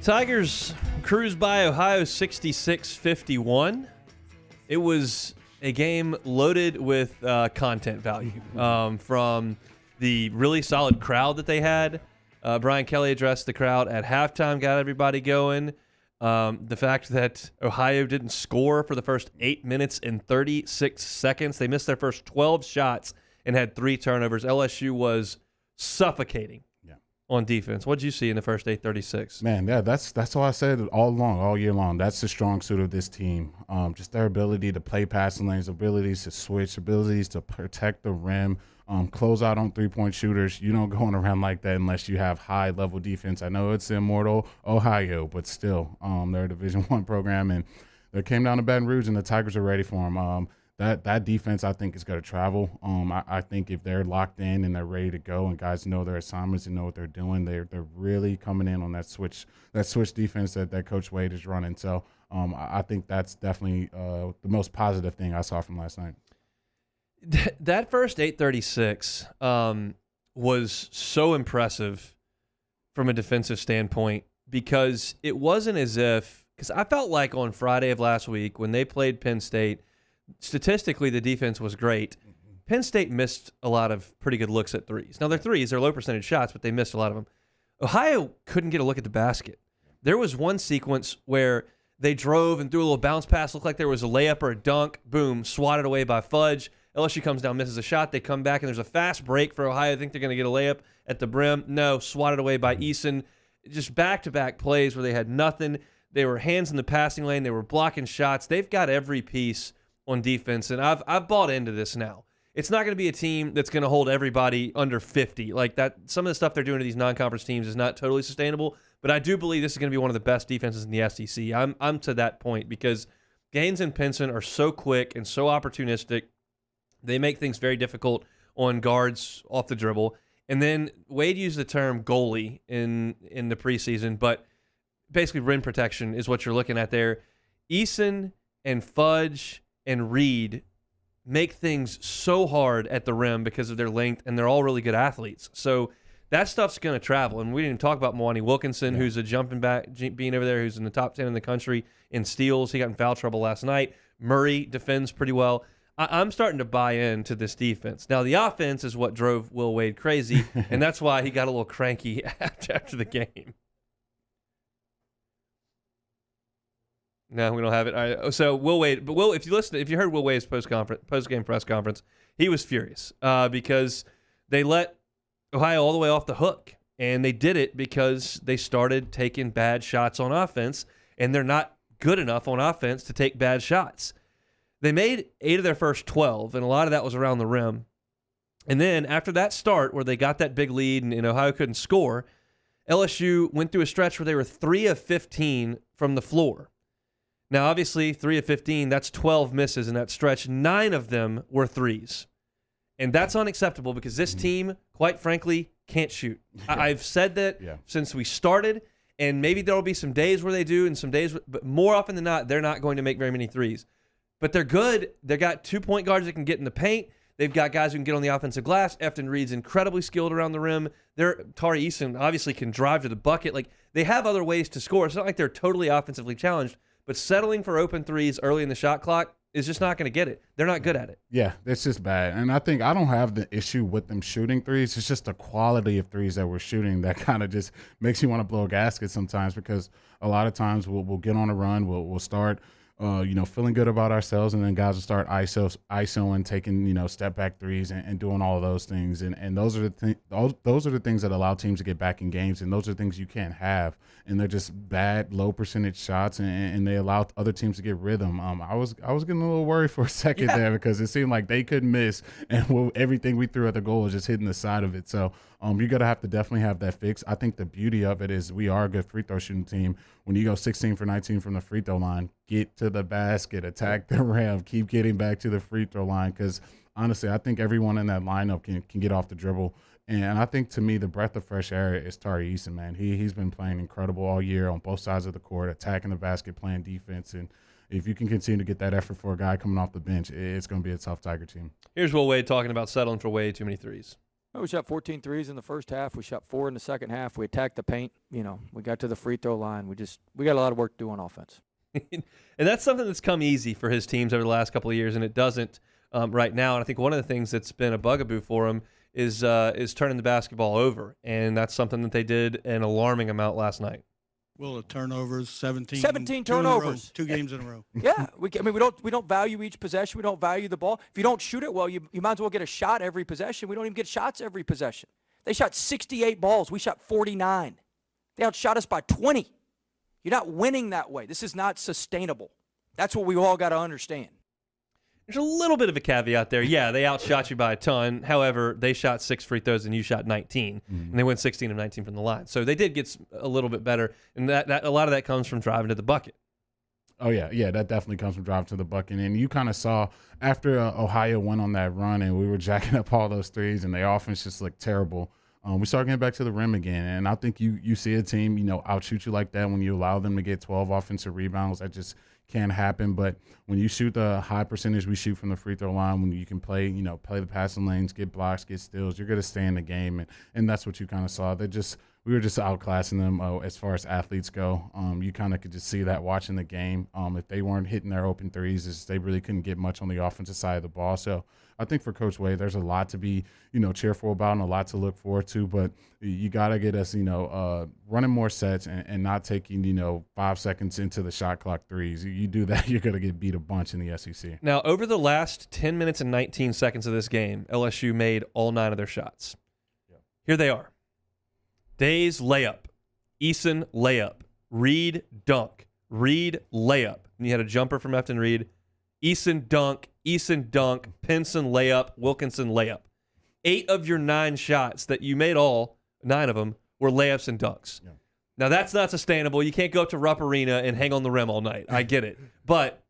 Tigers cruised by Ohio 66-51. It was a game loaded with content value from the really solid crowd that they had. Brian Kelly addressed the crowd at halftime, got everybody going. The fact that Ohio didn't score for the first 8 minutes and 36 seconds. They missed their first 12 shots and had 3 turnovers. LSU was suffocating on defense. What did you see in the first 8:36? Man, yeah, that's all I said all year long. That's the strong suit of this team. Just their ability to play passing lanes, abilities to switch, abilities to protect the rim, close out on three-point shooters. You don't go on around like that unless you have high-level defense. I know it's immortal Ohio, but still, they're a Division I program, and they came down to Baton Rouge, and the Tigers are ready for them. That defense, I think, is going to travel. I think if they're locked in and they're ready to go and guys know their assignments and know what they're doing, they're really coming in on that switch defense that Coach Wade is running. So I think that's definitely the most positive thing I saw from last night. That first 8:36 was so impressive from a defensive standpoint because it wasn't as if – because I felt like on Friday of last week when they played Penn State – statistically, the defense was great. Penn State missed a lot of pretty good looks at threes. Now, they're low percentage shots, but they missed a lot of them. Ohio couldn't get a look at the basket. There was one sequence where they drove and threw a little bounce pass, looked like there was a layup or a dunk, boom, swatted away by Fudge. LSU comes down, misses a shot. They come back, and there's a fast break for Ohio. I think they're going to get a layup at the brim. No, swatted away by Eason. Just back-to-back plays where they had nothing. They were hands in the passing lane. They were blocking shots. They've got every piece on defense, and I've bought into this now. It's not going to be a team that's going to hold everybody under 50. Like that, some of the stuff they're doing to these non-conference teams is not totally sustainable, but I do believe this is going to be one of the best defenses in the SEC. I'm to that point because Gaines and Pinson are so quick and so opportunistic. They make things very difficult on guards off the dribble. And then Wade used the term goalie in the preseason, but basically rim protection is what you're looking at there. Eason and Fudge and Reed make things so hard at the rim because of their length, and they're all really good athletes. So that stuff's going to travel. And we didn't talk about Mwani Wilkinson, who's a jumping back, being over there, who's in the top 10 in the country in steals. He got in foul trouble last night. Murray defends pretty well. I'm starting to buy into this defense. Now, the offense is what drove Will Wade crazy, and that's why he got a little cranky after the game. No, we don't have it. All right, so Will Wade, but if you heard Will Wade's post-game press conference, he was furious because they let Ohio all the way off the hook, and they did it because they started taking bad shots on offense, and they're not good enough on offense to take bad shots. They made 8 of their first 12, and a lot of that was around the rim. And then after that start where they got that big lead and Ohio couldn't score, LSU went through a stretch where they were 3 of 15 from the floor. Now, obviously, 3 of 15, that's 12 misses in that stretch. 9 of them were threes. And that's unacceptable because this team, quite frankly, can't shoot. I've said that since we started, and maybe there will be some days where they do and some days, but more often than not, they're not going to make very many threes. But they're good. They've got 2-point guards that can get in the paint. They've got guys who can get on the offensive glass. Efton Reed's incredibly skilled around the rim. Tari Eason obviously can drive to the bucket. Like, they have other ways to score. It's not like they're totally offensively challenged. But settling for open threes early in the shot clock is just not going to get it. They're not good at it. Yeah, it's just bad. And I think I don't have the issue with them shooting threes. It's just the quality of threes that we're shooting that kind of just makes you want to blow a gasket sometimes because a lot of times we'll get on a run, we'll start feeling good about ourselves, and then guys will start ISOing, taking, step back threes and doing all of those things. And those are the things that allow teams to get back in games, and those are things you can't have. And they're just bad, low percentage shots, and they allow other teams to get rhythm. I was getting a little worried for a second there because it seemed like they couldn't miss, and everything we threw at the goal was just hitting the side of it. So you're going to have to definitely have that fix. I think the beauty of it is we are a good free throw shooting team. When you go 16 for 19 from the free throw line, get to the basket, attack the rim, keep getting back to the free throw line because, honestly, I think everyone in that lineup can get off the dribble. And I think, to me, the breath of fresh air is Tari Eason, man. He's been playing incredible all year on both sides of the court, attacking the basket, playing defense. And if you can continue to get that effort for a guy coming off the bench, it's going to be a tough Tiger team. Here's Will Wade talking about settling for way too many threes. Well, we shot 14 threes in the first half. We shot 4 in the second half. We attacked the paint. We got to the free throw line. We got a lot of work to do on offense. And that's something that's come easy for his teams over the last couple of years, and it doesn't right now. And I think one of the things that's been a bugaboo for him is turning the basketball over, and that's something that they did an alarming amount last night. Well, the turnovers, 17 turnovers. 2 games in a row. Yeah, we don't value each possession. We don't value the ball. If you don't shoot it well, you might as well get a shot every possession. We don't even get shots every possession. They shot 68 balls. We shot 49. They outshot us by 20. You're not winning that way. This is not sustainable. That's what we all got to understand. There's a little bit of a caveat there. Yeah, they outshot you by a ton. However, they shot 6 free throws and you shot 19, and they went 16 of 19 from the line. So they did get a little bit better, and that a lot of that comes from driving to the bucket. Oh, yeah, that definitely comes from driving to the bucket. And you kind of saw after Ohio went on that run and we were jacking up all those threes and the offense just looked terrible, we started getting back to the rim again. And I think you see a team, outshoot you like that when you allow them to get 12 offensive rebounds. That just can't happen. But when you shoot the high percentage we shoot from the free throw line, when you can play the passing lanes, get blocks, get steals, you're going to stay in the game. And that's what you kind of saw. We were just outclassing them as far as athletes go. You kind of could just see that watching the game. If they weren't hitting their open threes, they really couldn't get much on the offensive side of the ball. So I think for Coach Wade, there's a lot to be, cheerful about and a lot to look forward to. But you got to get us, running more sets and not taking, 5 seconds into the shot clock threes. You do that, you're going to get beat a bunch in the SEC. Now, over the last 10 minutes and 19 seconds of this game, LSU made all 9 of their shots. Yeah. Here they are. Days layup, Eason layup, Reed dunk, Reed layup. And you had a jumper from Efton Reed. Eason dunk, Pinson layup, Wilkinson layup. 8 of your 9 shots that you made, all 9 of them, were layups and dunks. Yeah. Now, that's not sustainable. You can't go up to Rupp Arena and hang on the rim all night. I get it. But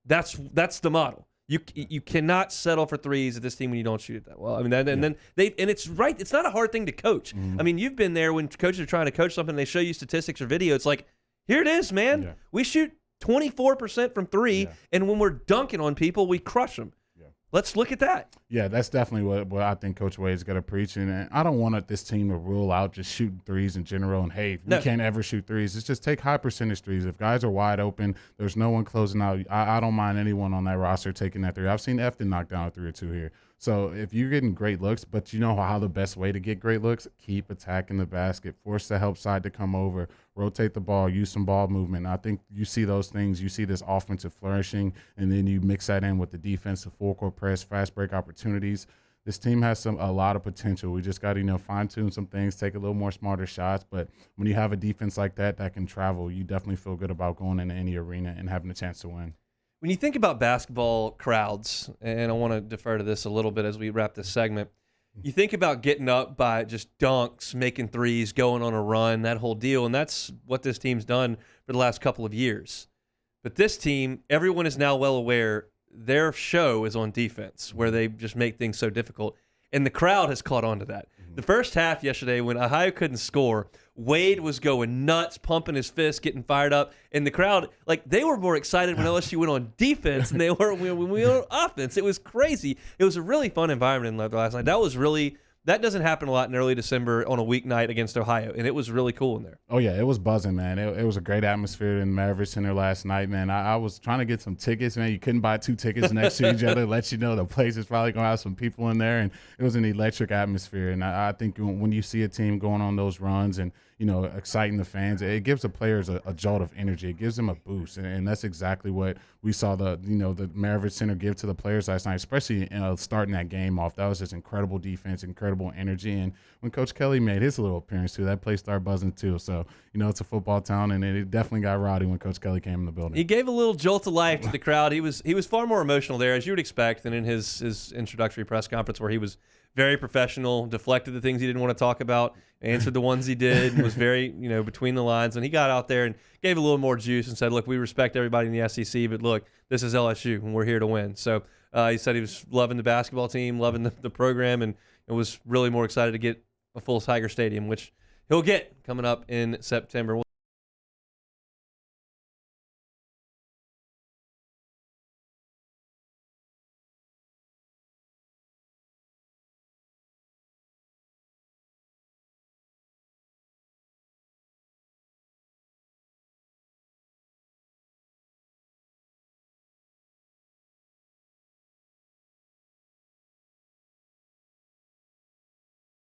that's the model. You cannot settle for threes at this team when you don't shoot it that well. I mean, then it's right. It's not a hard thing to coach. Mm-hmm. I mean, you've been there when coaches are trying to coach something and they show you statistics or video. It's like, here it is, man. Yeah. We shoot 24% from 3, and when we're dunking on people, we crush them. Yeah. Let's look at that. Yeah, that's definitely what I think Coach Wade's got to preach. And I don't want this team to rule out just shooting threes in general. And, hey, we can't ever shoot threes. It's just take high percentage threes. If guys are wide open, there's no one closing out. I don't mind anyone on that roster taking that 3. I've seen Efton knock down a 3 or 2 here. So if you're getting great looks, but you know how the best way to get great looks, keep attacking the basket, force the help side to come over, rotate the ball, use some ball movement. I think you see those things. You see this offensive flourishing, and then you mix that in with the defensive full court press, fast break opportunities. This team has a lot of potential. We just got to fine-tune some things, take a little more smarter shots. But when you have a defense like that can travel, you definitely feel good about going into any arena and having a chance to win. When you think about basketball crowds, and I want to defer to this a little bit as we wrap this segment, you think about getting up by just dunks, making threes, going on a run, that whole deal, and that's what this team's done for the last couple of years. But this team, everyone is now well aware, their show is on defense, where they just make things so difficult, and the crowd has caught on to that. The first half yesterday, when Ohio couldn't score, Wade was going nuts, pumping his fist, getting fired up, and the crowd, they were more excited when LSU went on defense than they were when we went on offense. It was crazy. It was a really fun environment in last night. That doesn't happen a lot in early December on a weeknight against Ohio, and it was really cool in there. Oh, yeah, it was buzzing, man. It was a great atmosphere in Maravich Center last night, man. I was trying to get some tickets, man. You couldn't buy 2 tickets next to each other. Let you know the place is probably going to have some people in there, and it was an electric atmosphere. And I think when you see a team going on those runs and, exciting the fans, it gives the players a jolt of energy. It gives them a boost, and that's exactly what we saw the Maravich Center give to the players last night, especially starting that game off. That was just incredible defense, incredible energy. And when Coach Kelly made his little appearance too, that place started buzzing too. So, it's a football town, and it definitely got rowdy when Coach Kelly came in the building. He gave a little jolt of life to the crowd. He was far more emotional there, as you would expect, than in his introductory press conference, where he was very professional, deflected the things he didn't want to talk about, answered the ones he did, and was very, between the lines. And he got out there and gave a little more juice and said, look, we respect everybody in the SEC, but look, this is LSU, and we're here to win. So he said he was loving the basketball team, loving the program, and was really more excited to get a full Tiger Stadium, which he'll get coming up in September.